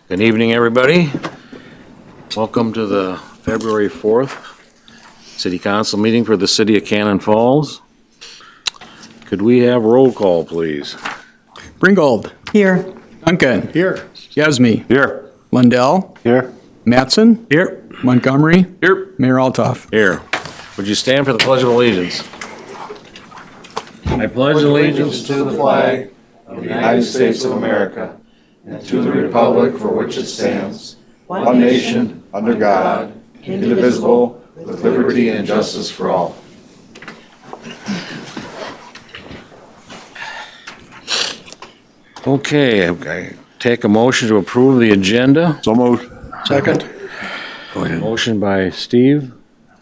Good evening, everybody. Welcome to the February 4th City Council meeting for the City of Cannon Falls. Could we have roll call, please? Ringgold. Here. Duncan. Here. Yasmy. Here. Lundell. Here. Mattson. Here. Montgomery. Here. Mayor Altoff. Here. Would you stand for the Pledge of Allegiance? I pledge allegiance To the flag of the United States of America and to the republic for which it stands, one nation, under God, indivisible, with liberty and justice for all. Okay, I take a motion to approve the agenda. So moved. Second. Go ahead. Motion by Steve,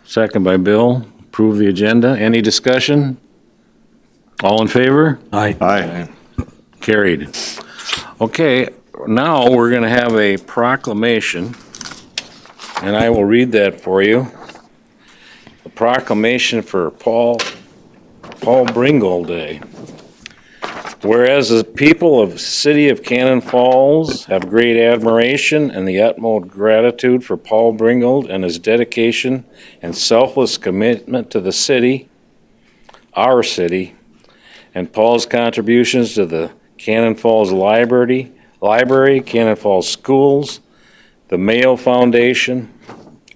second by Bill. Approve the agenda. Any discussion? All in favor? Aye. Carried. Okay, now we're going to have a proclamation, and I will read that for you. A proclamation for Paul Bringle Day. Whereas the people of the city of Cannon Falls have great admiration and the utmost gratitude for Paul Bringle and his dedication and selfless commitment to the city, our city, and Paul's contributions to the Cannon Falls Library, Cannon Falls Schools, the Mayo Foundation,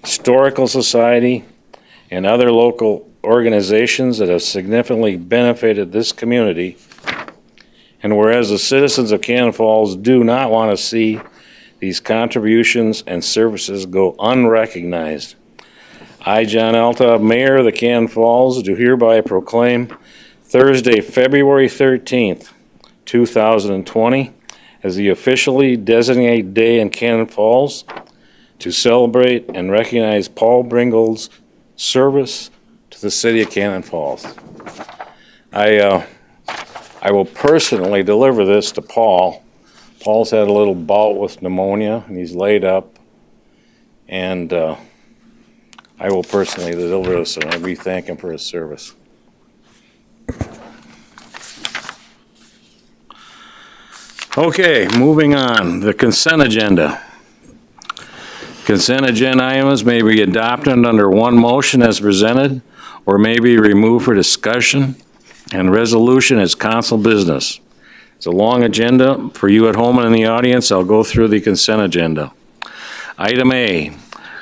Historical Society, and other local organizations that have significantly benefited this community. And whereas the citizens of Cannon Falls do not want to see these contributions and services go unrecognized, I, John Alta, Mayor of the Cannon Falls, do hereby proclaim Thursday, February 13th, 2020, as the officially designated day in Cannon Falls to celebrate and recognize Paul Bringle's service to the city of Cannon Falls. I will personally deliver this to Paul. Paul's had a little bout with pneumonia, and he's laid up. And I will personally deliver this, and we thank him for his service. Okay, moving on. The consent agenda. Consent agenda items may be adopted under one motion as presented, or may be removed for discussion and resolution as council business. It's a long agenda. For you at home and in the audience, I'll go through the consent agenda. Item A,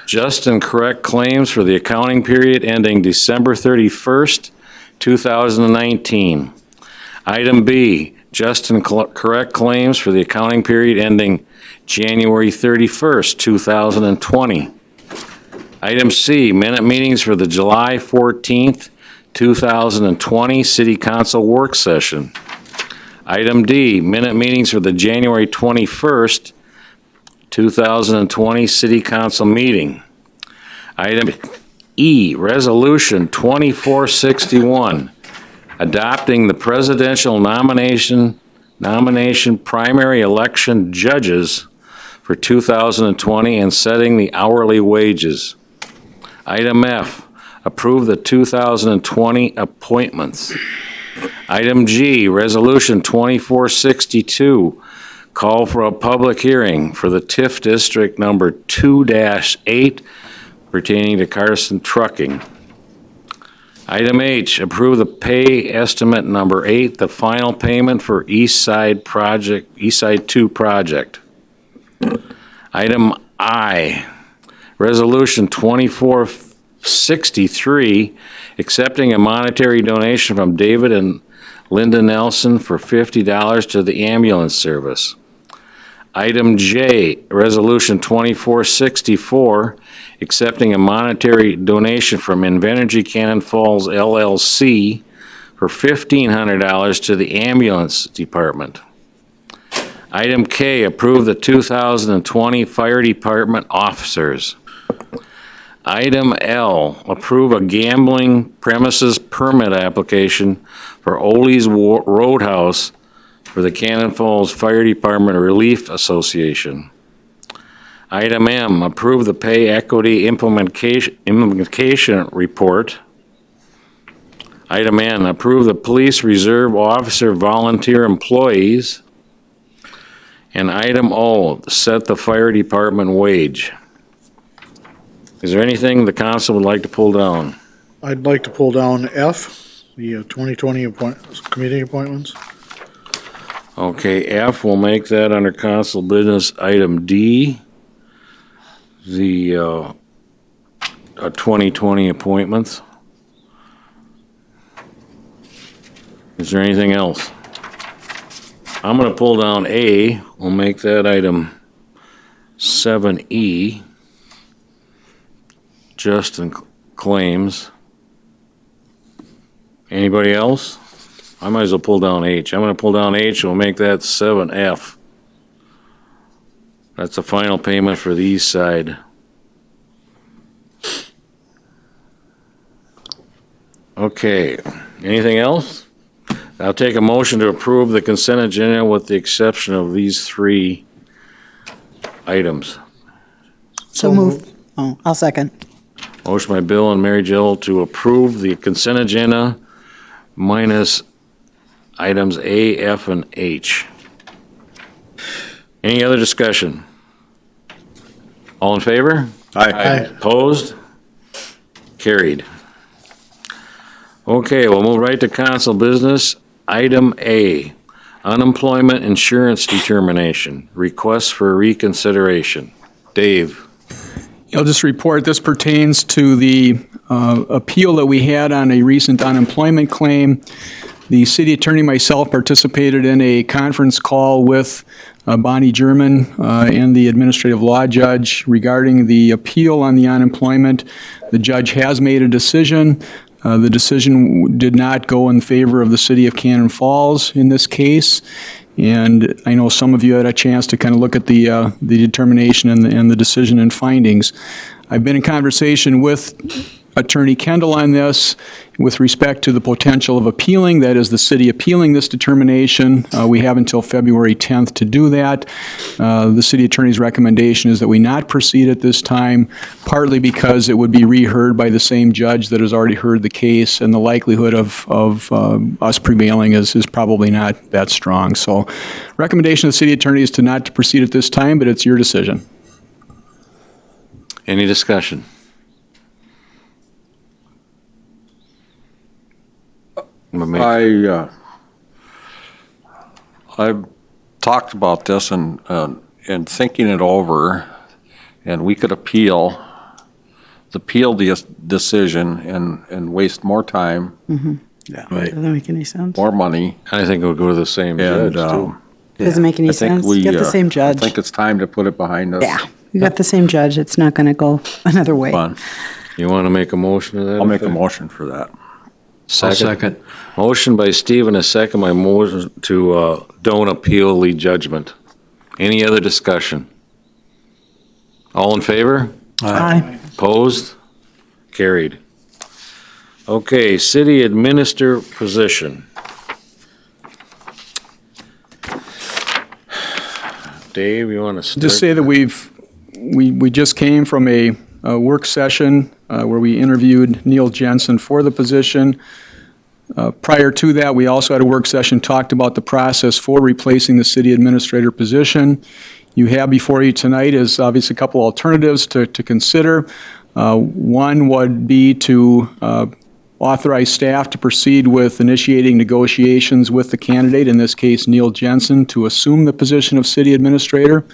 just and correct claims for the accounting period ending December 31st, 2019. Item B, just and correct claims for the accounting period ending January 31st, 2020. Item C, minute meetings for the July 14th, 2020 City Council work session. Item D, minute meetings for the January 21st, 2020 City Council meeting. Item E, Resolution 2461, adopting the presidential nomination primary election judges for 2020 and setting the hourly wages. Item F, approve the 2020 appointments. Item G, Resolution 2462, call for a public hearing for the TIF District number 2-8 pertaining to Carson Trucking. Item H, approve the pay estimate number 8, the final payment for East Side 2 project. Item I, Resolution 2463, accepting a monetary donation from David and Linda Nelson for $50 to the ambulance service. Item J, Resolution 2464, accepting a monetary donation from Invenergy Cannon Falls LLC for $1,500 to the ambulance department. Item K, approve the 2020 Fire Department officers. Item L, approve a gambling premises permit application for Ole's Roadhouse for the Cannon Falls Fire Department Relief Association. Item M, approve the pay equity implementation report. Item N, approve the police reserve officer volunteer employees. And item O, set the fire department wage. Is there anything the council would like to pull down? I'd like to pull down F, the 2020 committee appointments. Okay, F, we'll make that under council business. Item D, the 2020 appointments. Is there anything else? I'm going to pull down A. We'll make that item 7E. Justin claims. Anybody else? I might as well pull down H. I'm going to pull down H. We'll make that 7F. That's the final payment for the east side. Okay. Anything else? I'll take a motion to approve the consent agenda with the exception of these 3 items. So moved. Oh, I'll second. Motion by Bill and Mary Jill to approve the consent agenda minus items A, F, and H. Any other discussion? All in favor? Aye. Opposed? Carried. Okay, we'll move right to council business. Item A, unemployment insurance determination, request for reconsideration. Dave? I'll just report this pertains to the appeal that we had on a recent unemployment claim. The city attorney and myself participated in a conference call with Bonnie German and the administrative law judge regarding the appeal on the unemployment. The judge has made a decision. The decision did not go in favor of the city of Cannon Falls in this case. And I know some of you had a chance to kind of look at the determination and the decision and findings. I've been in conversation with Attorney Kendall on this with respect to the potential of appealing, that is the city appealing this determination. We have until February 10th to do that. The city attorney's recommendation is that we not proceed at this time, partly because it would be reheard by the same judge that has already heard the case, and the likelihood of us prevailing is probably not that strong. So recommendation of the city attorney is to not to proceed at this time, but it's your decision. Any discussion? I've talked about this and thinking it over, and we could appeal the decision and waste more time, Yeah. Doesn't make any sense. more money. I think we'll go to the same judge, And, too. Doesn't make any I think sense. we, You got the same judge. I think it's time to put it behind us. Yeah, you got the same judge. It's not going to go another way. Fun. You want to make a motion to that? I'll make a effect? motion for that. Second. Motion by Steve and a second by motion to don't appeal the judgment. Any other discussion? All in favor? Aye. Opposed? Carried. Okay, city administrator position. Dave, you want to start? Just say that we just came from a work session where we interviewed Neil Jensen for the position. Prior to that, we also had a work session, talked about the process for replacing the city administrator position. You have before you tonight is obviously a couple alternatives to consider. One would be to authorize staff to proceed with initiating negotiations with the candidate, in this case Neil Jensen, to assume the position of city administrator.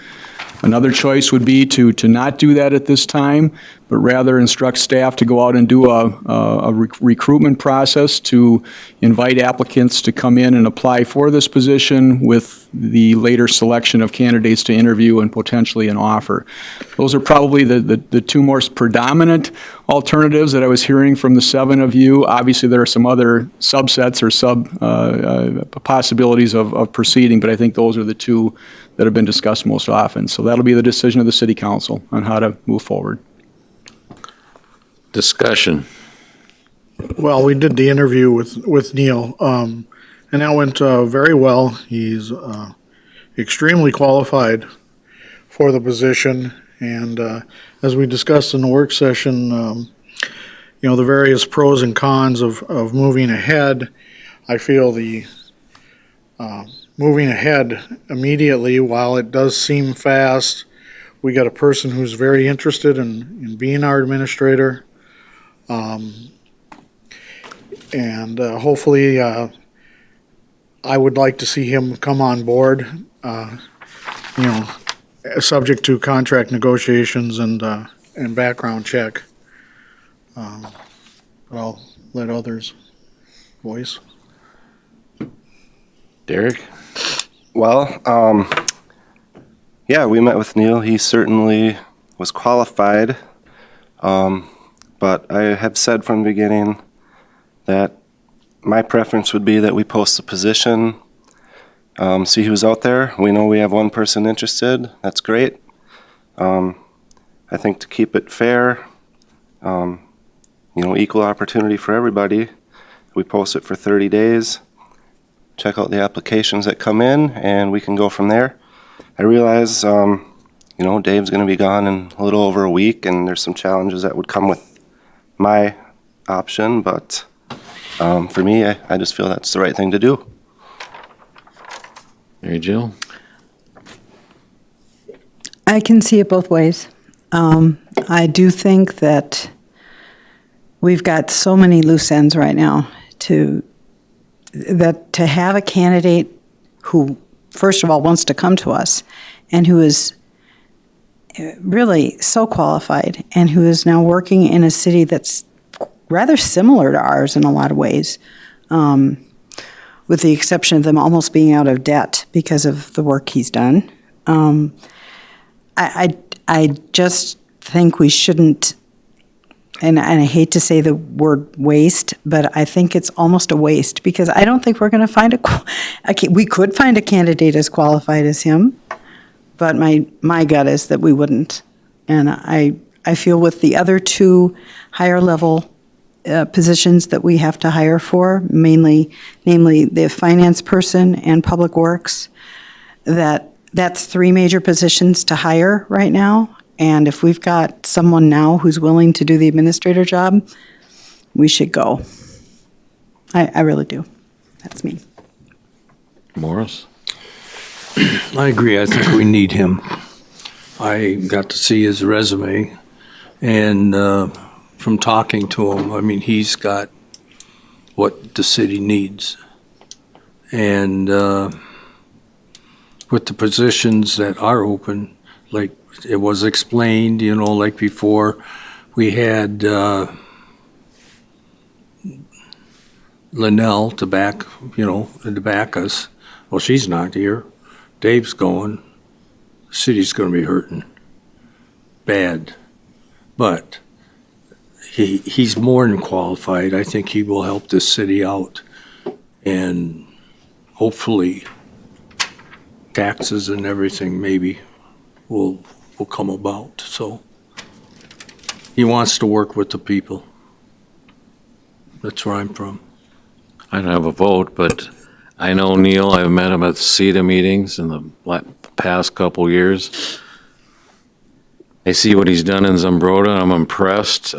Another choice would be to not do that at this time, but rather instruct staff to go out and do a recruitment process to invite applicants to come in and apply for this position with the later selection of candidates to interview and potentially an offer. Those are probably the two most predominant alternatives that I was hearing from the 7 of you. Obviously, there are some other subsets or possibilities of proceeding, but I think those are the two that have been discussed most often. So that'll be the decision of the city council on how to move forward. Discussion. Well, we did the interview with Neil, and that went very well. He's extremely qualified for the position, and as we discussed in the work session, the various pros and cons of moving ahead. I feel the moving ahead immediately. While it does seem fast, we got a person who's very interested in being our administrator. And hopefully, I would like to see him come on board, subject to contract negotiations and background check. But I'll let others voice. Derek? Well, yeah, we met with Neil. He certainly was qualified. But I have said from the beginning that my preference would be that we post the position, see who's out there. We know we have one person interested. That's great. I think to keep it fair, equal opportunity for everybody, we post it for 30 days. Check out the applications that come in, and we can go from there. I realize, Dave's going to be gone in a little over a week, and there's some challenges that would come with my option, but for me, I just feel that's the right thing to do. Mary Jill? I can see it both ways. I do think that we've got so many loose ends right now to have a candidate who, first of all, wants to come to us and who is really so qualified and who is now working in a city that's rather similar to ours in a lot of ways, with the exception of them almost being out of debt because of the work he's done. I just think we shouldn't, and I hate to say the word waste, but I think it's almost a waste because I don't think we're going to find we could find a candidate as qualified as him, but my gut is that we wouldn't. And I feel with the other two higher level positions that we have to hire for, namely the finance person and public works, that's three major positions to hire right now. And if we've got someone now who's willing to do the administrator job, we should go. I really do. That's me. Morris? I agree. I think we need him. I got to see his resume, and from talking to him, I mean, he's got what the city needs. And with the positions that are open, like it was explained, like before, we had Linnell to back us. Well, she's not here. Dave's going. The city's going to be hurting bad. But he's more than qualified. I think he will help this city out. And hopefully taxes and everything maybe will come about. So he wants to work with the people. That's where I'm from. I don't have a vote, but I know Neil. I've met him at CETA meetings in the past couple years. I see what he's done in Zumbrota. I'm impressed.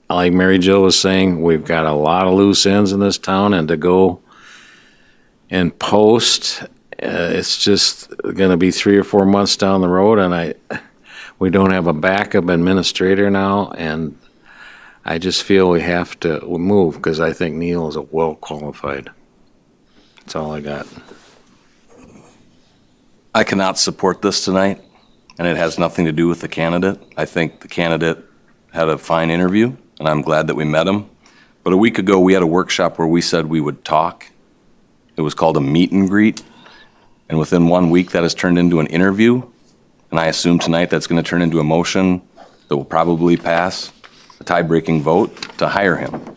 Like Mary Jo was saying, we've got a lot of loose ends in this town, and to go and post, it's just going to be 3 or 4 months down the road, and we don't have a backup administrator now, and I just feel we have to move because I think Neil is well qualified. That's all I got. I cannot support this tonight, and it has nothing to do with the candidate. I think the candidate had a fine interview, and I'm glad that we met him. But a week ago, we had a workshop where we said we would talk. It was called a meet and greet, and within 1 week, that has turned into an interview, and I assume tonight that's going to turn into a motion that will probably pass a tie-breaking vote to hire him.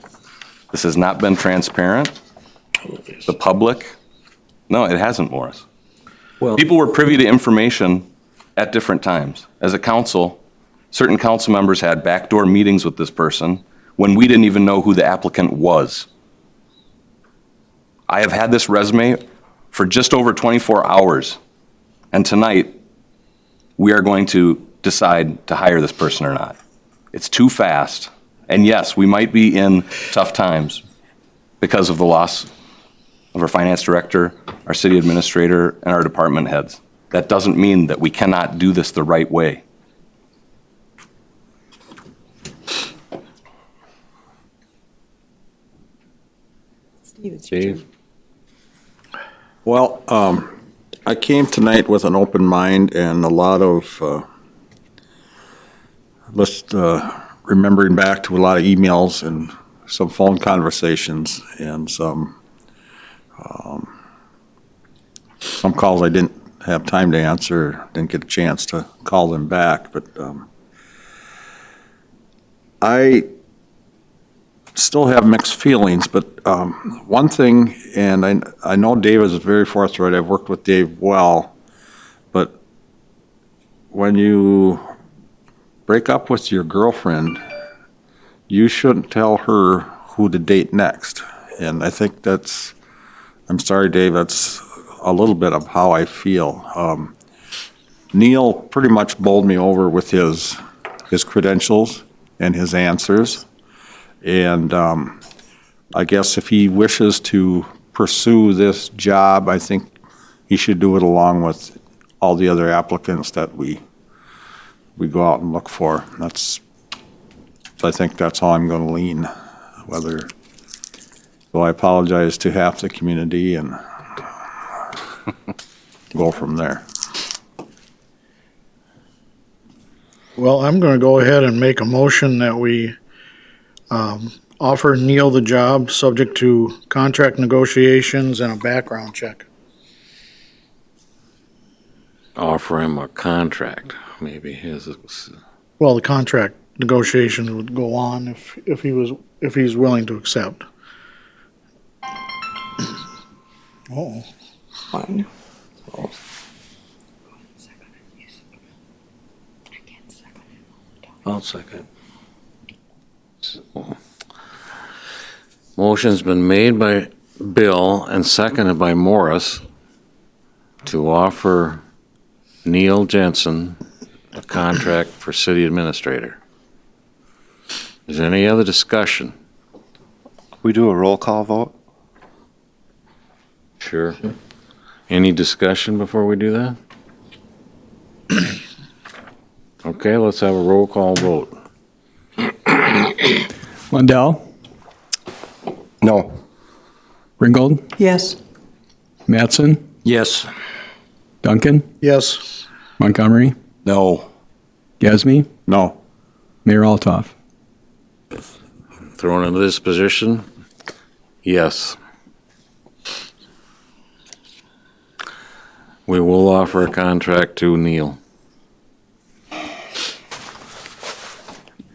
This has not been transparent. The public, no, it hasn't, Morris. Well, People were privy to information at different times. As a council, certain council members had backdoor meetings with this person when we didn't even know who the applicant was. I have had this resume for just over 24 hours, and tonight we are going to decide to hire this person or not. It's too fast, and yes, we might be in tough times because of the loss of our finance director, our city administrator, and our department heads. That doesn't mean that we cannot do this the right way. Dave? Well, I came tonight with an open mind and a lot of, remembering back to a lot of emails and some phone conversations and some calls I didn't have time to answer, didn't get a chance to call them back, but I still have mixed feelings, but one thing, and I know Dave is very forthright, I've worked with Dave well, but when you break up with your girlfriend, you shouldn't tell her who to date next. And I think that's, I'm sorry, Dave, that's a little bit of how I feel. Neil pretty much bowled me over with his credentials and his answers. And I guess if he wishes to pursue this job, I think he should do it along with all the other applicants that we go out and look for. I think that's how I'm going to lean. So I apologize to half the community and go from there. Well, I'm going to go ahead and make a motion that we offer Neil the job, subject to contract negotiations and a background check. Offer him a contract, maybe his. Well, the contract negotiations would go on if he's willing to accept. Oh, One. I'll second. Motion's been made by Bill and seconded by Morris to offer Neil Jensen a contract for city administrator. Is there any other discussion? We do a roll call vote? Sure. Any discussion before we do that? Okay, let's have a roll call vote. Lundell, No. Ringgold, Yes. Mattson, Yes. Duncan, yes. Montgomery, No. Gasme, No. Mayor Altoff. Thrown into this position? Yes. We will offer a contract to Neil.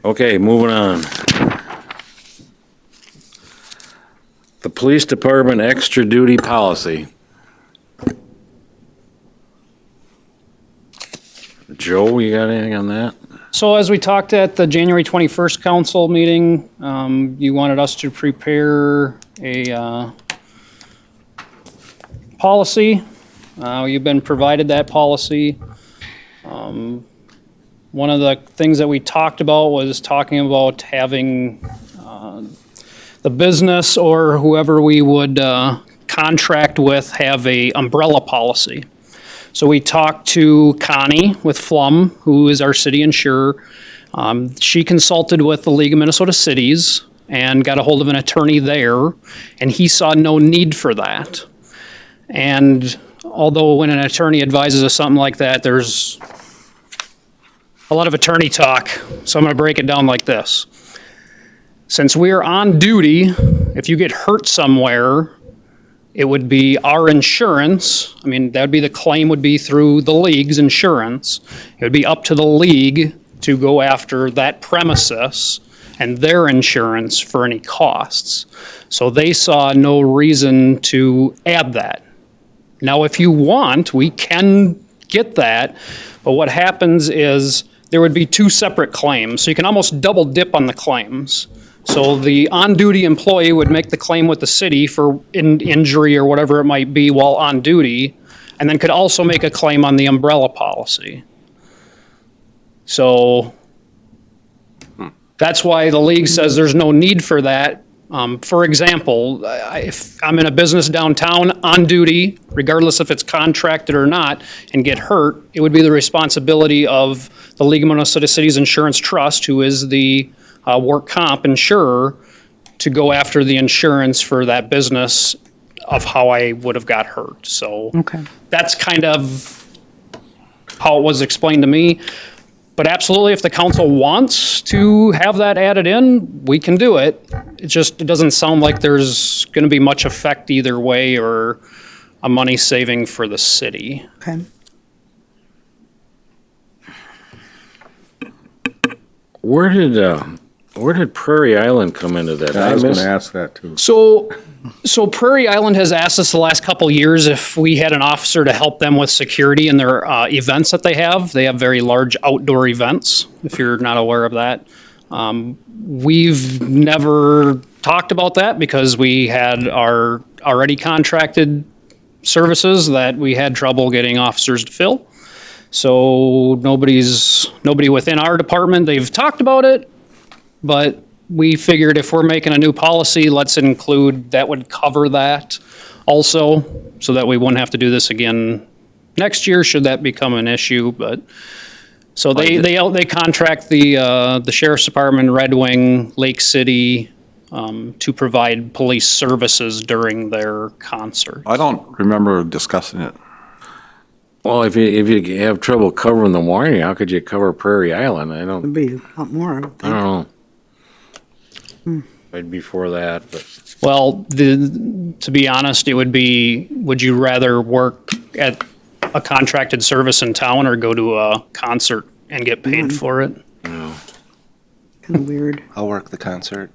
Okay, moving on. The police department extra duty policy. Joe, you got anything on that? So as we talked at the January 21st council meeting, you wanted us to prepare a policy. You've been provided that policy. One of the things that we talked about was talking about having the business or whoever we would contract with have a umbrella policy. So we talked to Connie with Flum, who is our city insurer. She consulted with the League of Minnesota Cities and got a hold of an attorney there, and he saw no need for that. And although when an attorney advises us something like that, there's a lot of attorney talk, so I'm going to break it down like this. Since we are on duty, if you get hurt somewhere, it would be our insurance. I mean, that would be the claim would be through the league's insurance. It would be up to the league to go after that premises and their insurance for any costs. So they saw no reason to add that. Now, if you want, we can get that, but what happens is there would be two separate claims, so you can almost double dip on the claims. So the on-duty employee would make the claim with the city for injury or whatever it might be while on duty, and then could also make a claim on the umbrella policy. So that's why the league says there's no need for that, For example, if I'm in a business downtown on duty, regardless if it's contracted or not, and get hurt, it would be the responsibility of the League of Minnesota Cities Insurance Trust, who is the work comp insurer, to go after the insurance for that business of how I would have got hurt. So Okay. that's kind of how it was explained to me. But absolutely, if the council wants to have that added in, we can do it. It doesn't sound like there's going to be much effect either way or a money saving for the city. Okay. Where did Prairie Island come into that? I was going missed- to ask that too. So Prairie Island has asked us the last couple years if we had an officer to help them with security in their events that they have. They have very large outdoor events, if you're not aware of that. We've never talked about that because we had our already contracted services that we had trouble getting officers to fill. So nobody within our department, they've talked about it, but we figured if we're making a new policy, let's include that would cover that also, so that we wouldn't have to do this again next year should that become an issue. But so they contract the sheriff's department, Red Wing, Lake City, to provide police services during their concert. I don't remember discussing it. Well, if you have trouble covering the warning, how could you cover Prairie Island? Would be a lot more. I would I think. don't know. I'd be for that, but Well, to be honest, it would be, would you rather work at a contracted service in town or go to a concert and get paid for it? Kind of weird. I'll work the concert.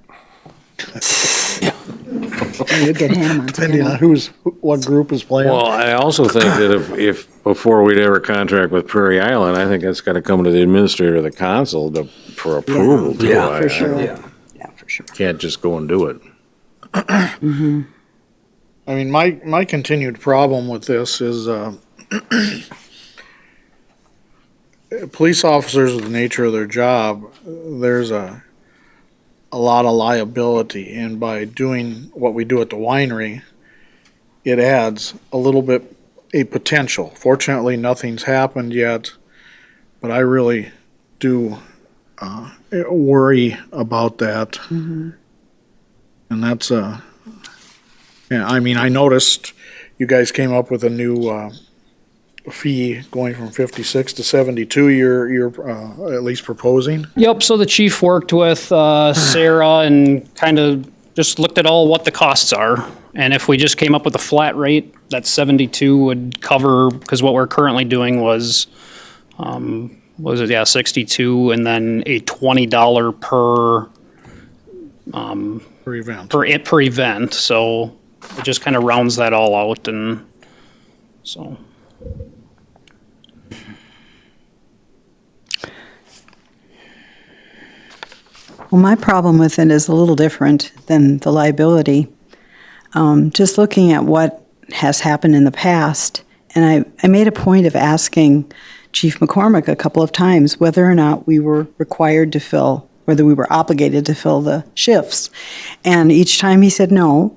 You get him Depending on what group is playing. well, I also think that if before we'd ever contract with Prairie Island, I think that's got to come to the administrator of the council for approval. too. Yeah, for sure. Yeah. Yeah, for sure. Can't just go and do it. I mean, my continued problem with this is, police officers, with the nature of their job, there's a lot of liability, and by doing what we do at the winery, it adds a little bit, a potential. Fortunately, nothing's happened yet, but I really do worry about that. And that's yeah, I mean, I noticed you guys came up with a new fee going from 56 to 72 you're at least proposing. Yep, so the chief worked with Sarah and kind of just looked at what the costs are. And if we just came up with a flat rate, that 72 would cover, because what we're currently doing was 62, and then a $20 Per event. per event, so it just kind of rounds that all out, and so. Well, my problem with it is a little different than the liability. Just looking at what has happened in the past, and I made a point of asking Chief McCormick a couple of times whether or not we were required to fill, whether we were obligated to fill the shifts. And each time he said no,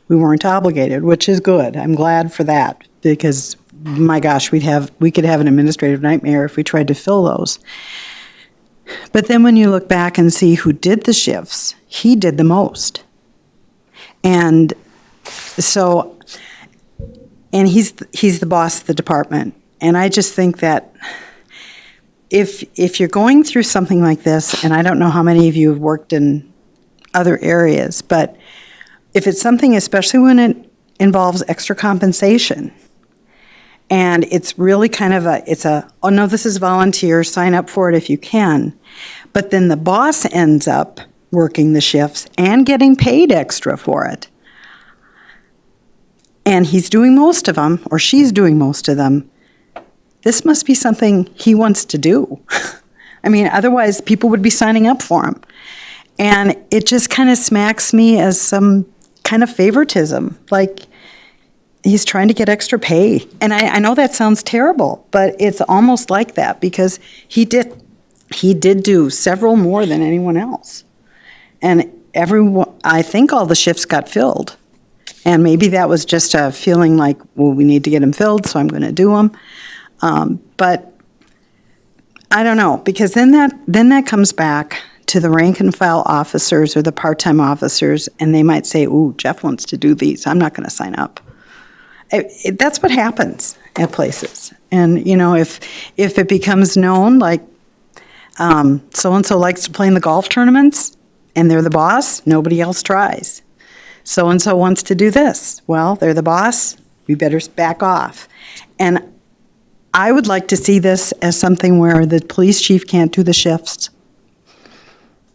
we weren't obligated, which is good. I'm glad for that, because my gosh, we could have an administrative nightmare if we tried to fill those. But then when you look back and see who did the shifts, he did the most. And so, and he's the boss of the department. And I just think that if you're going through something like this, and I don't know how many of you have worked in other areas, but if it's something, especially when it involves extra compensation, and it's really kind of oh no, this is volunteer, sign up for it if you can. But then the boss ends up working the shifts and getting paid extra for it. And he's doing most of them, or she's doing most of them. This must be something he wants to do. I mean, otherwise people would be signing up for him. And it just kind of smacks me as some kind of favoritism, like he's trying to get extra pay. And I know that sounds terrible, but it's almost like that, because he did do several more than anyone else. And I think all the shifts got filled. And maybe that was just a feeling like, well, we need to get them filled, so I'm going to do them. But I don't know, because then that comes back to the rank and file officers or the part-time officers, and they might say, ooh, Jeff wants to do these. I'm not going to sign up. That's what happens at places. And, if it becomes known, like so-and-so likes to play in the golf tournaments, and they're the boss, nobody else tries. So-and-so wants to do this. Well, they're the boss, we better back off. And I would like to see this as something where the police chief can't do the shifts.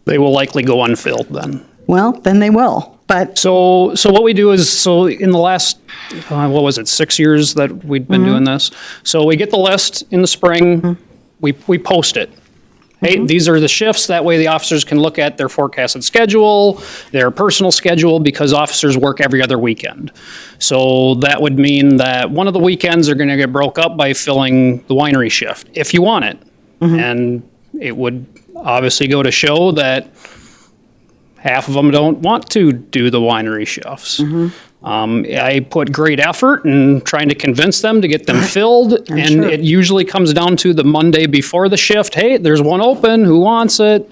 They will likely go unfilled then. Well, then they will, but So what we do is, in the last, 6 years that we've been doing this? So we get the list in the spring, we post it. Hey, these are the shifts, that way the officers can look at their forecasted schedule, their personal schedule, because officers work every other weekend. So that would mean that one of the weekends are gonna get broke up by filling the winery shift, if you want it. And it would obviously go to show that half of them don't want to do the winery shifts. I put great effort in trying to convince them to get them filled, and sure. it usually comes down to the Monday before the shift. Hey, there's one open, who wants it?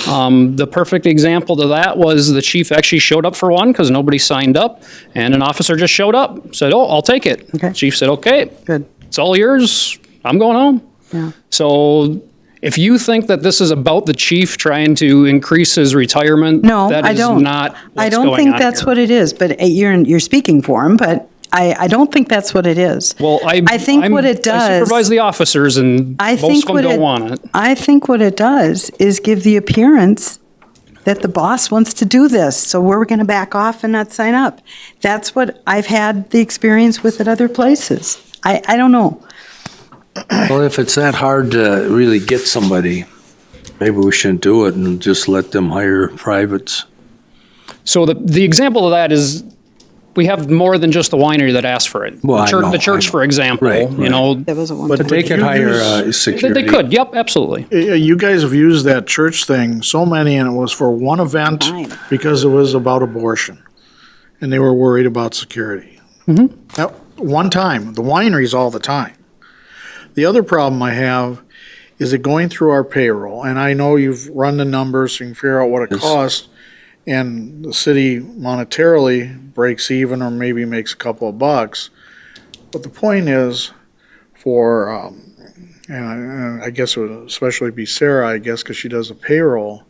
The perfect example to that was the chief actually showed up for one because nobody signed up, and an officer just showed up, said, oh, I'll take it. Okay. Chief said, okay, good. it's all yours, I'm going home. Yeah. So if you think that this is about the chief trying to increase his retirement, No, that I is don't. not I what's don't going think on that's here. what it is, but you're speaking for him, but I don't think that's what it is. Well, I think what it I does. supervise the officers, and I most think of them what don't want it. I think what it does is give the appearance that the boss wants to do this, so we're going to back off and not sign up. That's what I've had the experience with at other places. I don't know. Well, if it's that hard to really get somebody, maybe we shouldn't do it and just let them hire privates. So the example of that is, we have more than just the winery that asked for it. Well, I know, The church, I know. for example, Right, you right. know, There was a one. But They could you hire use- security. they could, yep, absolutely. You guys have used that church thing, so many, and it was for one event Fine. because it was about abortion. And they were worried about security. That one time, the wineries all the time. The other problem I have is it going through our payroll, and I know you've run the numbers, so you can figure out what it Yes. costs, and the city monetarily breaks even or maybe makes a couple of bucks. But the point is, and I guess it would especially be Sarah, I guess, because she does the payroll,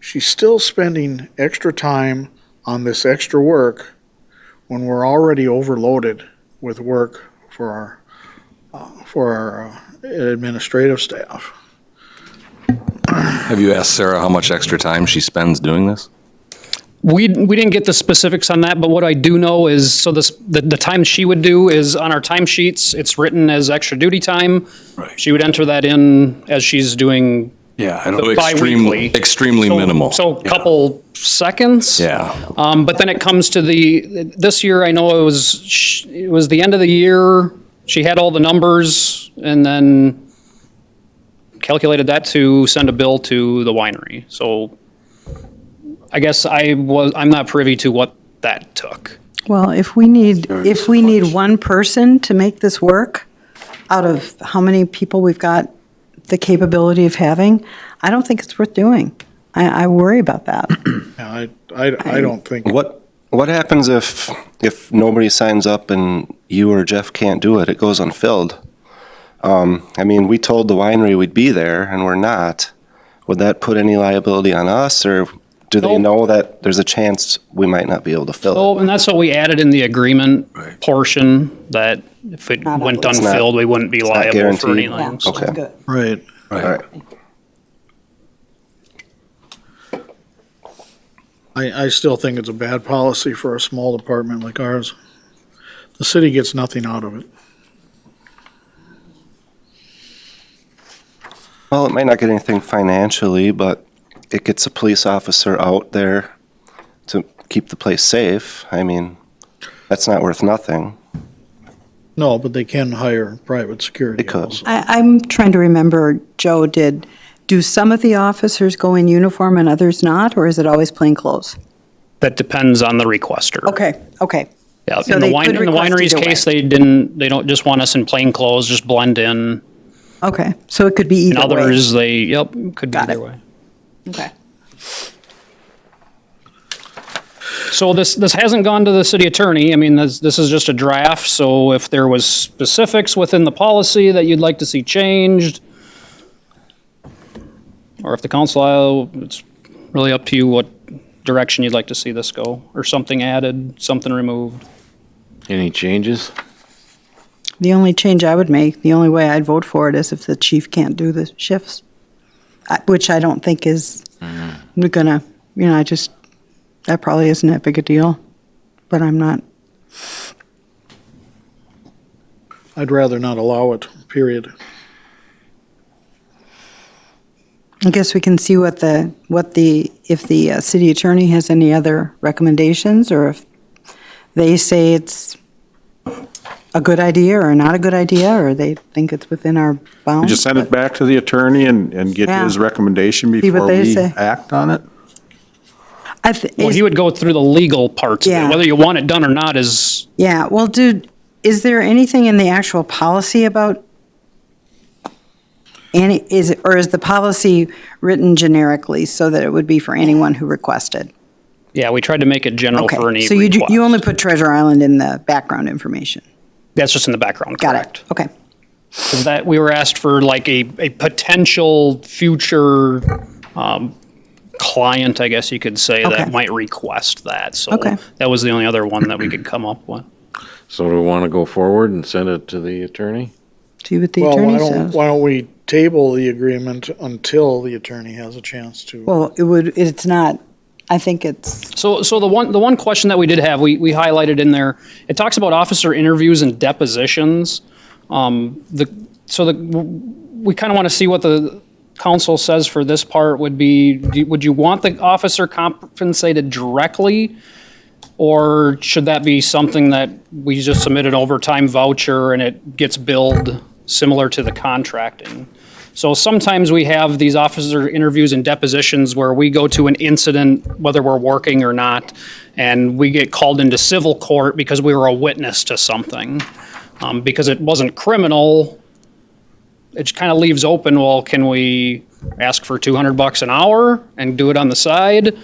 she's still spending extra time on this extra work when we're already overloaded with work for our administrative staff. Have you asked Sarah how much extra time she spends doing this? We didn't get the specifics on that, but what I do know is, so the time she would do is on our timesheets, it's written as extra duty time. Right. She would enter that in as she's doing Yeah, I the don't, bi-weekly. Extremely minimal. So a couple seconds. Yeah. But then it comes to this year, I know it was the end of the year. She had all the numbers and then calculated that to send a bill to the winery. So I guess I'm not privy to what that took. Well, if we need one person to make this work, out of how many people we've got the capability of having, I don't think it's worth doing. I worry about that. Yeah, I don't think. What happens if nobody signs up and you or Jeff can't do it? It goes unfilled. I mean, we told the winery we'd be there and we're not. Would that put any liability on us, or do they Nope. know that there's a chance we might not be able to fill it? Oh, and that's what we added in the agreement Right. portion, that if it Not went always. unfilled, we wouldn't be not liable for guaranteed. anything. Yeah, So- Okay. good. Right. All right. I still think it's a bad policy for a small department like ours. The city gets nothing out of it. Well, it might not get anything financially, but it gets a police officer out there to keep the place safe. I mean, that's not worth nothing. No, but they can hire private security. They could. also. I'm trying to remember, Joe, did do some of the officers go in uniform and others not, or is it always plain clothes? That depends on the requester. Okay, okay. Yeah, So in they the could request winery's either way. case, they don't just want us in plain clothes, just blend in. Okay, so it could be In either way. others, could be Got either it. way. Okay. So this hasn't gone to the city attorney. I mean, this is just a draft, so if there was specifics within the policy that you'd like to see changed, or if the council, it's really up to you what direction you'd like to see this go, or something added, something removed. Any changes? The only change I would make, the only way I'd vote for it is if the chief can't do the shifts, which I don't think is gonna, that probably isn't that big a deal, but I'm not. I'd rather not allow it, period. I guess we can see if the city attorney has any other recommendations, or if they say it's a good idea or not a good idea, or they think it's within our bounds. Just send it back to the attorney and get Yeah. his recommendation what before they we say. act on it? Well, he would go through the legal parts of Yeah. it. Whether you want it done or not is, Yeah, well, is there anything in the actual policy about is the policy written generically so that it would be for anyone who requested? yeah, we tried to make it general Okay, for any so request. you only put Treasure Island in the background information? That's just in the background, Got correct? it, okay. 'Cause that, we were asked for like a potential future client, I guess you could say, Okay. that might request that. So Okay. that was the only other one that we could come up with. So do we want to go forward and send it to the attorney? See what the Well, attorney says. why don't we table the agreement until the attorney has a chance to? Well, it's not, I think it's, So the one question that we did have, we highlighted in there, it talks about officer interviews and depositions. We kind of want to see what the council says for this part would be, would you want the officer compensated directly? Or should that be something that we just submit an overtime voucher and it gets billed similar to the contracting? So sometimes we have these officer interviews and depositions where we go to an incident, whether we're working or not, and we get called into civil court because we were a witness to something. Because it wasn't criminal, it kind of leaves open, well, can we ask for $200 an hour and do it on the side?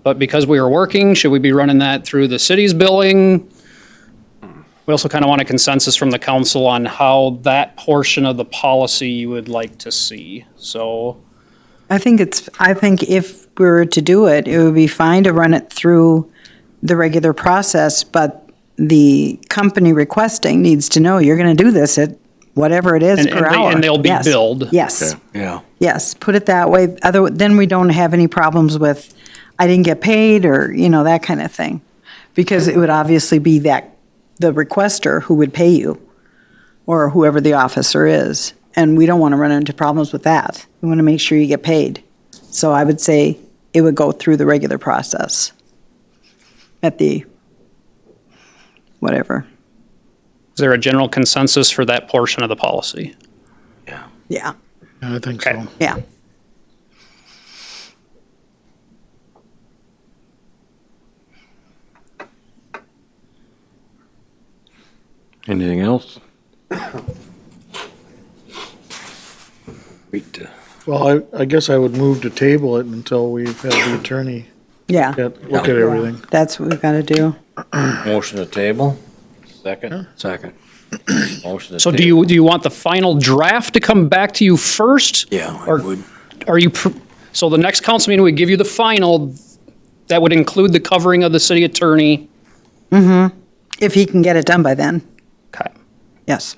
But because we were working, should we be running that through the city's billing? We also kind of want a consensus from the council on how that portion of the policy you would like to see. So, I think if we were to do it, it would be fine to run it through the regular process, but the company requesting needs to know you're going to do this at whatever it is And- per and they- hour. and they'll be Yes. billed. Yes, Yeah. yes, put it that way. Then we don't have any problems with, I didn't get paid, or, that kind of thing. Because it would obviously be the requester who would pay you, or whoever the officer is. And we don't want to run into problems with that. We want to make sure you get paid. So I would say it would go through the regular process at the whatever. is there a general consensus for that portion of the policy? Yeah, I think Okay. so. yeah. Anything else? Well, I guess I would move to table it until we've had the attorney Yeah, look at everything. that's what we've got to do. Motion to table? Second? Second. Motion to So table. do you want the final draft to come back to you first? Yeah, I Or would. are you, so the next council meeting, we give you the final, that would include the covering of the city attorney? If he can get it done by then, Okay. yes.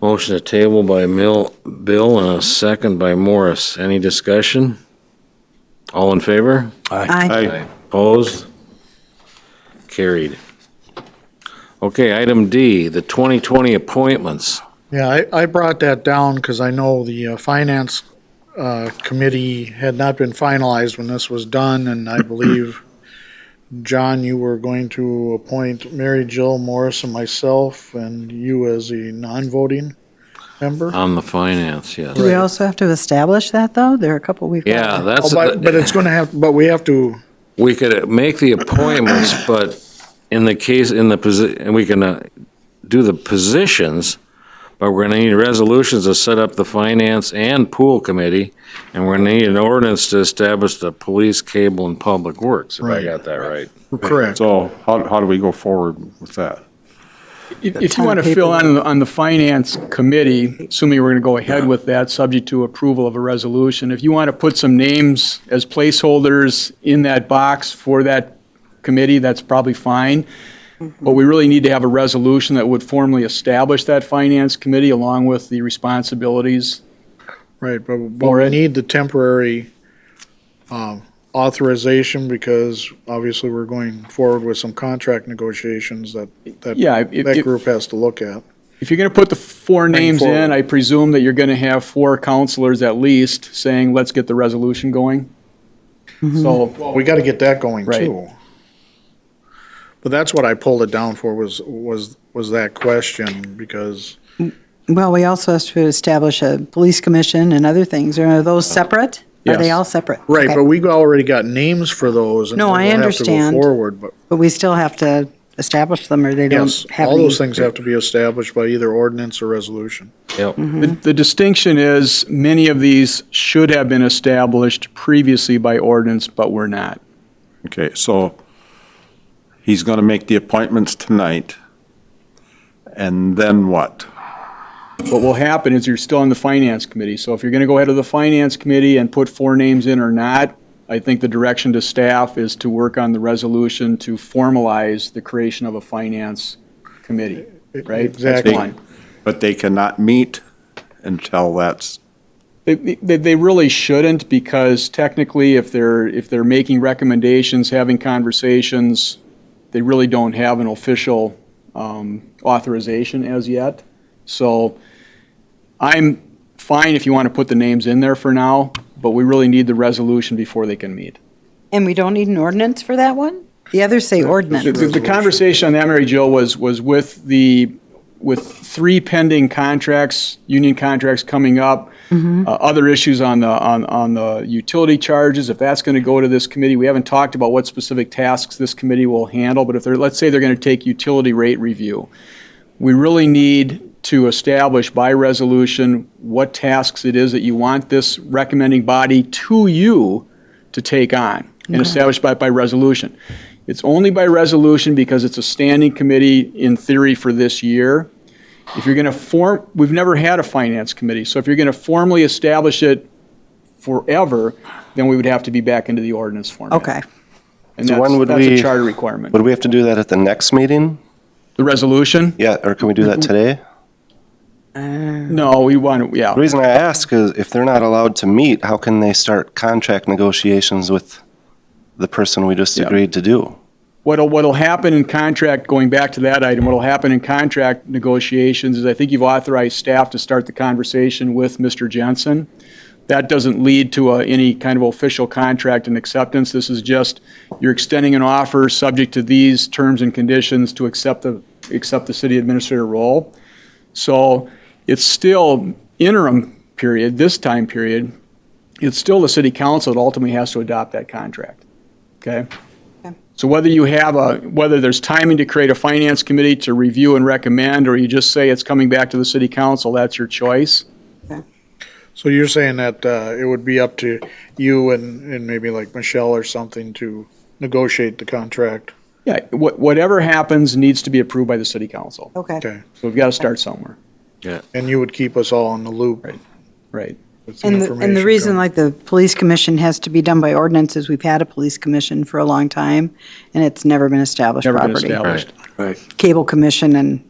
Motion to table by Bill and a second by Morris. Any discussion? All in favor? Aye. Opposed? Carried. Okay, item D, the 2020 appointments. Yeah, I brought that down because I know the finance committee had not been finalized when this was done, and I believe, John, you were going to appoint Mary Jill Morris and myself, and you as a non-voting. member? On the finance, yes. Do we also have to establish that, though? There are a couple we've got. Yeah, that's, But it's gonna have, but we have to, we could make the appointments, but in the case, and we can do the positions, but we're gonna need resolutions to set up the finance and pool committee, and we're gonna need an ordinance to establish the police, cable, and public works, if I Right. got that right. correct. So how do we go forward with that? If you want to fill on the finance committee, assuming we're going to go ahead with that, subject to approval of a resolution, if you want to put some names as placeholders in that box for that committee, that's probably fine. But we really need to have a resolution that would formally establish that finance committee along with the responsibilities. Right, but we need the temporary authorization because obviously we're going forward with some contract negotiations that Yeah, that group has to look at. if you're going to put the four names forward. in, I presume that you're going to have four counselors at least saying, let's get the resolution going. So, Well, we gotta get that going Right. too. But that's what I pulled it down for was that question because, Well, we also have to establish a police commission and other things. Are those separate? Are they Yes. all separate? right, Okay. but we already got names for those. And No, I we'll have to go understand. forward, but But we still have to establish them, or they don't yes, have all any. those things have to be established by either ordinance or resolution. Yep. the distinction is, many of these should have been established previously by ordinance, but were not. Okay, so he's going to make the appointments tonight, and then what? What will happen is you're still on the finance committee, so if you're going to go ahead of the finance committee and put four names in or not, I think the direction to staff is to work on the resolution to formalize the creation of a finance committee, right? Exactly. That's fine. But they cannot meet until that's, They really shouldn't, because technically, if they're making recommendations, having conversations, they really don't have an official authorization as yet. So I'm fine if you want to put the names in there for now, but we really need the resolution before they can meet. And we don't need an ordinance for that one? The others say ordinance. The conversation on that, Mary Jo, was with three pending contracts, union contracts coming up, other issues on the utility charges, if that's going to go to this committee. We haven't talked about what specific tasks this committee will handle, but if let's say they're going to take utility rate review, we really need to establish by resolution what tasks it is that you want this recommending body to you to take on, and establish by resolution. It's only by resolution because it's a standing committee in theory for this year. If you're going to we've never had a finance committee, so if you're going to formally establish it forever, then we would have to be back into the ordinance format. Okay. And So when would that's we- a charter requirement. Would we have to do that at the next meeting? The resolution? Yeah, or can we do that today? No, we want to, yeah. The reason I ask is if they're not allowed to meet, how can they start contract negotiations with the person we just Yeah. agreed to do? What'll happen in contract, going back to that item, what'll happen in contract negotiations is I think you've authorized staff to start the conversation with Mr. Jensen. That doesn't lead to any kind of official contract and acceptance. This is just, you're extending an offer subject to these terms and conditions to accept the city administrator role. So it's still interim period, this time period, it's still the city council that ultimately has to adopt that contract, okay? So whether there's timing to create a finance committee to review and recommend, or you just say it's coming back to the city council, that's your choice. So you're saying that it would be up to you and maybe like Michelle or something to negotiate the contract? Yeah, whatever happens needs to be approved by the city council. Okay. Okay. So we've got to start somewhere, And you would keep us all in the loop? right? with the And the information reason, coming. like, the police commission has to be done by ordinance is we've had a police commission for a long time, and it's never been established Never been properly. established. Cable commission and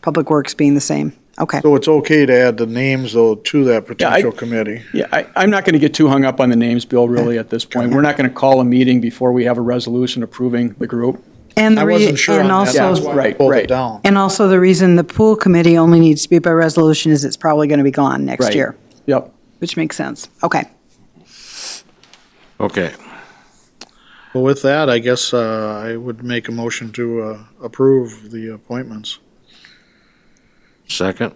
public works being the same. Okay. So it's okay to add the names, though, to that Yeah, I- potential committee? Yeah, I'm not going to get too hung up on the names, Bill, really, at this point. We're not going to call a meeting before we have a resolution approving the group. And I wasn't sure on that, that's also, why I Right, pulled right. it down. and also the reason the pool committee only needs to be by resolution is it's probably going to be gone next Right. year, Yep. which makes sense. Okay. Okay. Well, with that, I guess I would make a motion to approve the appointments. Second?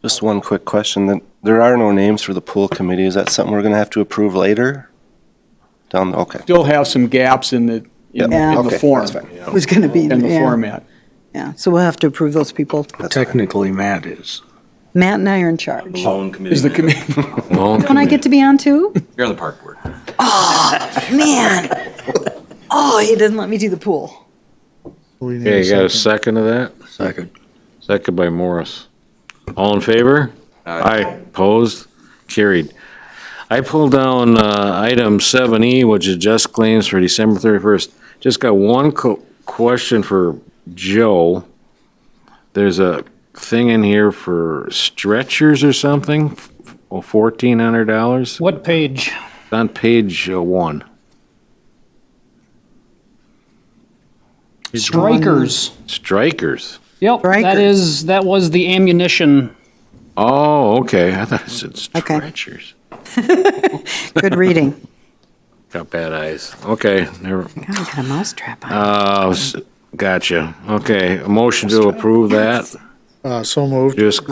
Just one quick question, that there are no names for the pool committee. Is that something we're gonna have to approve later? Okay. Still have some gaps in the, in Yeah. the Okay, form, that's fine. Who's going to be, in the yeah, format. yeah. So we'll have to approve those people. Technically, Matt is. Matt and I are in charge. Lone committee. Is the member. committee, Don't I get to be on too? You're on the park board. Man. Oh, he didn't let me do the pool. We need Okay, you got a second. second to that? Second. Second by Morris. All in favor? Aye. Opposed? Carried. I pulled down item 7E, which is just claims for December 31st. Just got one question for Joe. There's a thing in here for stretchers or something, $1,400. What page? On page 1. Strikers. Strikers. Yep, that was the ammunition. Oh, okay. I thought it said Okay. stretchers. Good reading. Got bad eyes. Okay, never. God, I got a mousetrap on. Gotcha. Okay, a motion to approve that. So moved. Just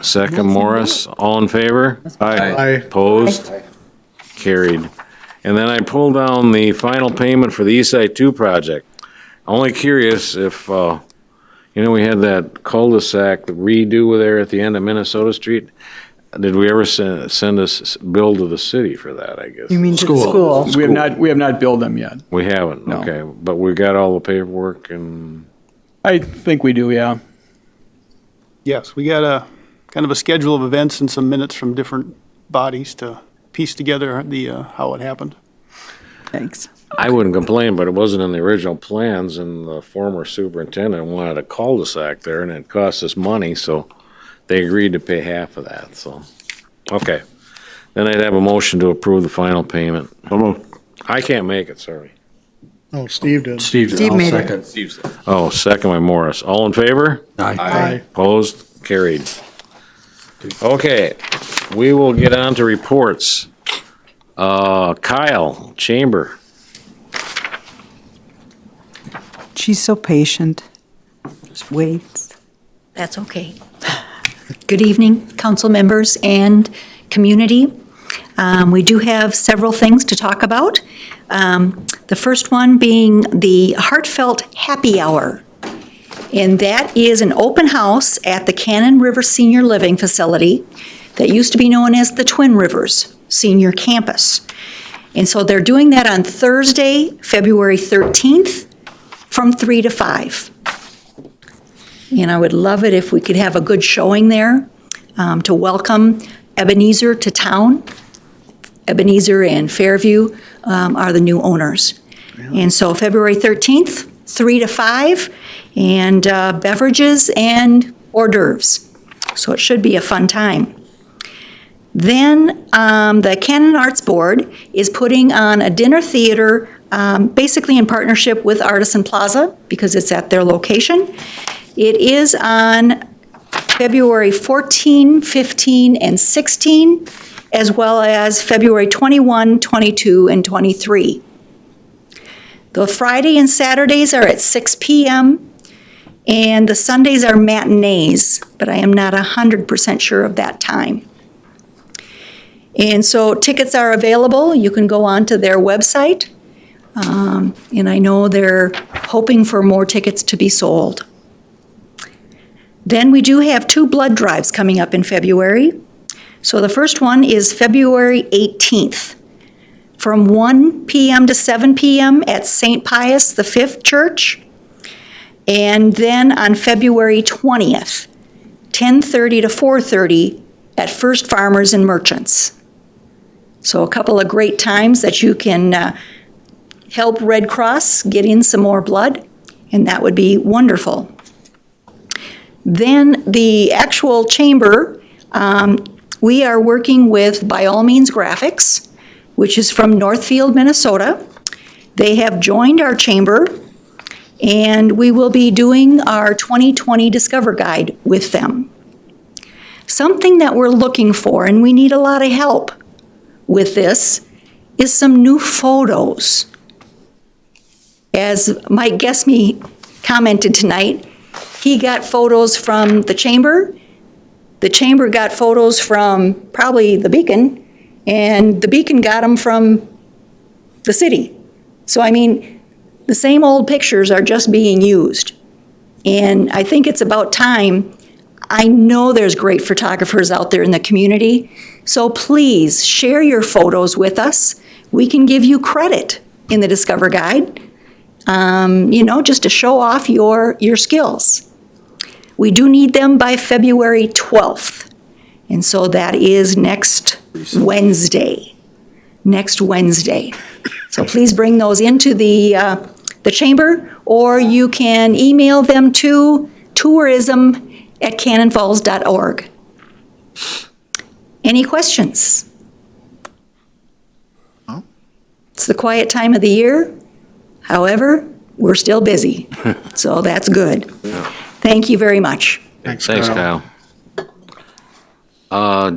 second Morris. All in favor? Aye. Opposed? Carried. And then I pulled down the final payment for the East Side 2 project. Only curious if, we had that cul-de-sac redo there at the end of Minnesota Street. Did we ever send a bill to the city for that, I guess? You mean to the school? we have not billed them yet. We haven't, No. okay. But we got all the paperwork and, I think we do, yeah. Yes, we got a kind of a schedule of events and some minutes from different bodies to piece together the how it happened. Thanks. I wouldn't complain, but it wasn't in the original plans, and the former superintendent wanted a cul-de-sac there, and it cost us money, so they agreed to pay half of that, so, okay. Then I'd have a motion to approve the final payment. I can't make it, sorry. Oh, Steve did. Steve, Steve I'll made it. second. Steve's. Oh, second by Morris. All in favor? Aye. Opposed? Carried. Okay, we will get on to reports. Kyle, Chamber. She's so patient. Just waits. That's okay. Good evening, council members and community. We do have several things to talk about. The first one being the Heartfelt Happy Hour. And that is an open house at the Cannon River Senior Living Facility that used to be known as the Twin Rivers Senior Campus. And so they're doing that on Thursday, February 13th from 3 to 5. And I would love it if we could have a good showing there to welcome Ebenezer to town. Ebenezer and Fairview are the new owners. And so February 13th, 3 to 5, and beverages and hors d'oeuvres. So it should be a fun time. Then the Cannon Arts Board is putting on a dinner theater, basically in partnership with Artisan Plaza, because it's at their location. It is on February 14, 15, and 16, as well as February 21, 22, and 23. The Friday and Saturdays are at 6 p.m., and the Sundays are matinees, but I am not 100% sure of that time. And so tickets are available. You can go onto their website, and I know they're hoping for more tickets to be sold. Then we do have 2 blood drives coming up in February. So the first one is February 18th from 1 p.m. to 7 p.m. at St. Pius V Church. And then on February 20th, 10:30 to 4:30 at First Farmers and Merchants. So a couple of great times that you can help Red Cross get in some more blood, and that would be wonderful. Then the actual chamber, we are working with By All Means Graphics, which is from Northfield, Minnesota. They have joined our chamber, and we will be doing our 2020 Discover Guide with them. Something that we're looking for, and we need a lot of help with this, is some new photos. As Mike Guessme commented tonight, he got photos from the chamber, The chamber got photos from probably the Beacon, and the Beacon got them from the city. So, I mean, the same old pictures are just being used. And I think it's about time. I know there's great photographers out there in the community, so please share your photos with us. We can give you credit in the Discover Guide, just to show off your skills. We do need them by February 12th, and so that is next Wednesday. Next Wednesday. So please bring those into the chamber, or you can email them to tourism@cannonfalls.org. Any questions? It's the quiet time of the year. However, we're still busy, so that's good. Thank you very much. Thanks, Kyle.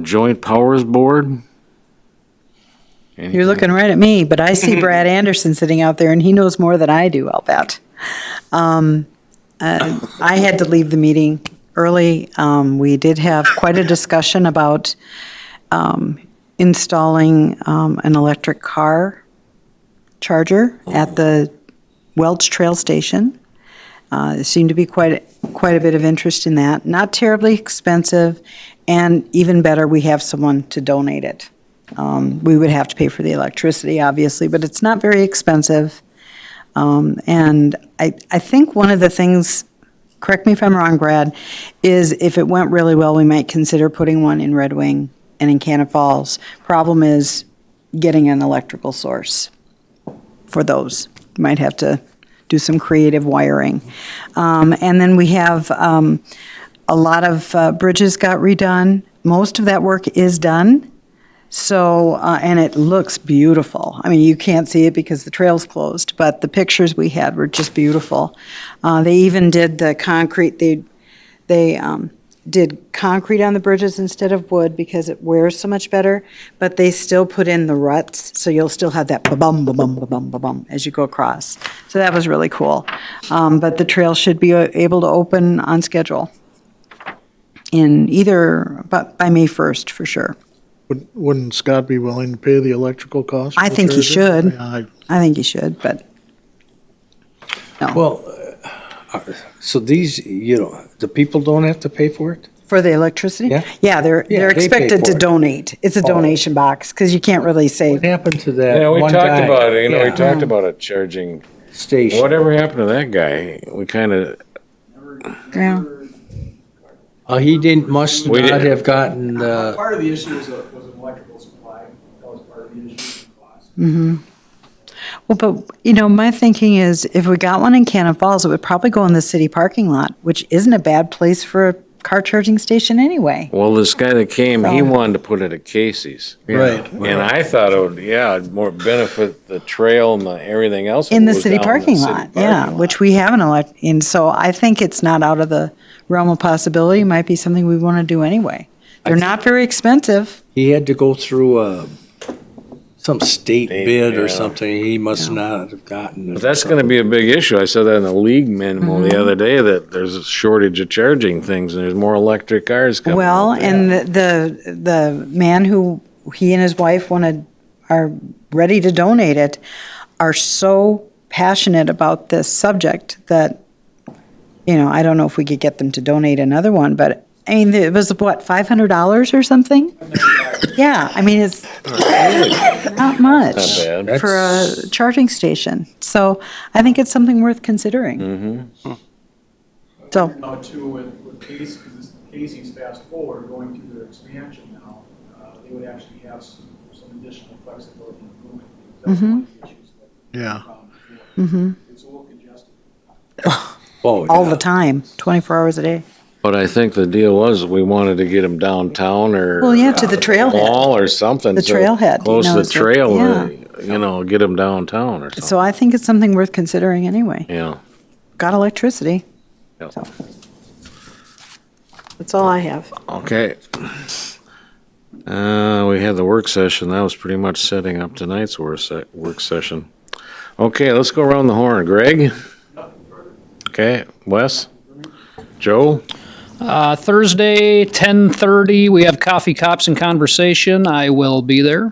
Joint Powers Board? You're looking right at me, but I see Brad Anderson sitting out there, and he knows more than I do, I'll bet. I had to leave the meeting early. We did have quite a discussion about installing an electric car charger at the Welch Trail Station. There seemed to be quite a bit of interest in that. Not terribly expensive, and even better, we have someone to donate it. We would have to pay for the electricity, obviously, but it's not very expensive. And I think one of the things, correct me if I'm wrong, Brad, is if it went really well, we might consider putting one in Red Wing and in Cannon Falls. Problem is getting an electrical source for those. You might have to do some creative wiring. And then we have a lot of bridges got redone. Most of that work is done. So, and it looks beautiful. I mean, you can't see it because the trail's closed, but the pictures we had were just beautiful. They even did the concrete, they did concrete on the bridges instead of wood because it wears so much better, but they still put in the ruts, so you'll still have that ba-bum, ba-bum, ba-bum, ba-bum as you go across. So that was really cool. But the trail should be able to open on schedule by May 1st for sure. Wouldn't Scott be willing to pay the electrical cost? I think he should. Yeah, I think he should, but no. Well, so these, the people don't have to pay for it? For the electricity? Yeah. Yeah, they're Yeah, they pay expected to for it. donate. It's a donation box, because you can't really say, What happened to that Yeah, we one talked guy? about it, we Yeah. talked about a charging, Station. whatever happened to that guy? We kind of, yeah. He must We not didn't- have gotten, Part of the issue was an electrical supply. That was part of the issue. Well, but, my thinking is, if we got one in Cannon Falls, it would probably go in the city parking lot, which isn't a bad place for a car charging station anyway. well, this guy that came, he So- wanted to put it at Casey's. right. And I thought it would, more benefit the trail and everything else. if In it the was city down in the parking city lot, parking yeah, lot. which we have and so I think it's not out of the realm of possibility. It might be something we want to do anyway. They're not very expensive. He had to go through some state bid yeah. or something. He must not have gotten it. But that's going to be a big issue. I said that in the league memo Mm-hmm. the other day, that there's a shortage of charging things, and there's more electric cars coming. Well, out there. and the man who he and his wife are ready to donate it, are so passionate about this subject that, I don't know if we could get them to donate another one, but I mean, it was what, $500 or something? Yeah, I mean, it's not much Not bad. for a charging station. So I think it's something worth considering. Mm-hmm. So, Now too, with Casey, because Casey's fast forward, going through their expansion now, they would actually have some additional flexibility in movement. That's one of the issues that Yeah. it's a little congested. Oh, all yeah. the time, 24 hours a day. But I think the deal was we wanted to get them downtown or Well, yeah, to the trailhead. mall or something. The so trailhead, close to the so- trail. yeah. Get them downtown or something. So I think it's something worth considering anyway. Yeah. Got electricity. Yeah. So. That's all I have. Okay. We had the work session. That was pretty much setting up tonight's work session. Okay, let's go around the horn. Greg? Okay, Wes? Joe? Thursday, 10:30, we have Coffee, Cops, and Conversation. I will be there.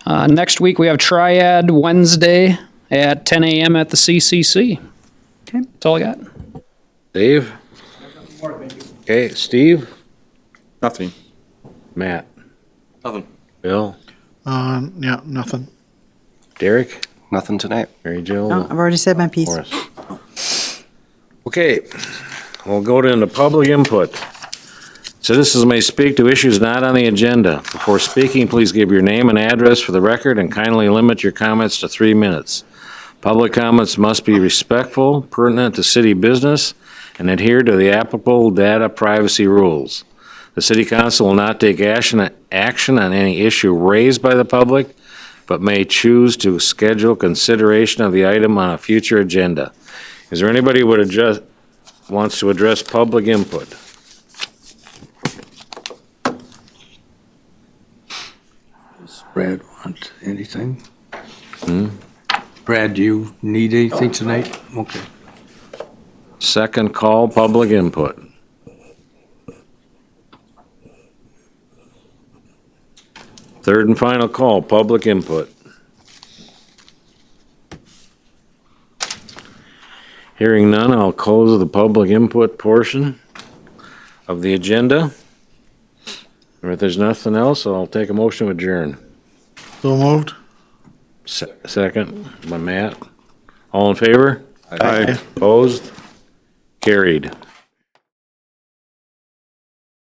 Next week, we have Triad Wednesday at 10 a.m. at the CCC. Okay. That's all I got. Dave? Okay, Steve? Nothing. Matt? Nothing. Bill? Yeah, nothing. Derek? Nothing tonight. Mary Jo? No, I've already said my piece. Morris? Okay, we'll go into public input. Citizens may speak to issues not on the agenda. Before speaking, please give your name and address for the record and kindly limit your comments to 3 minutes. Public comments must be respectful, pertinent to city business, and adhere to the applicable data privacy rules. The city council will not take action on any issue raised by the public, but may choose to schedule consideration of the item on a future agenda. Is there anybody who wants to address public input? Does Brad want anything? Brad, do you need anything tonight? Okay. Second call, public input. Third and final call, public input. Hearing none, I'll close the public input portion of the agenda. Or if there's nothing else, I'll take a motion to adjourn. So moved? Second by Matt. All in favor? Aye. Opposed? Carried.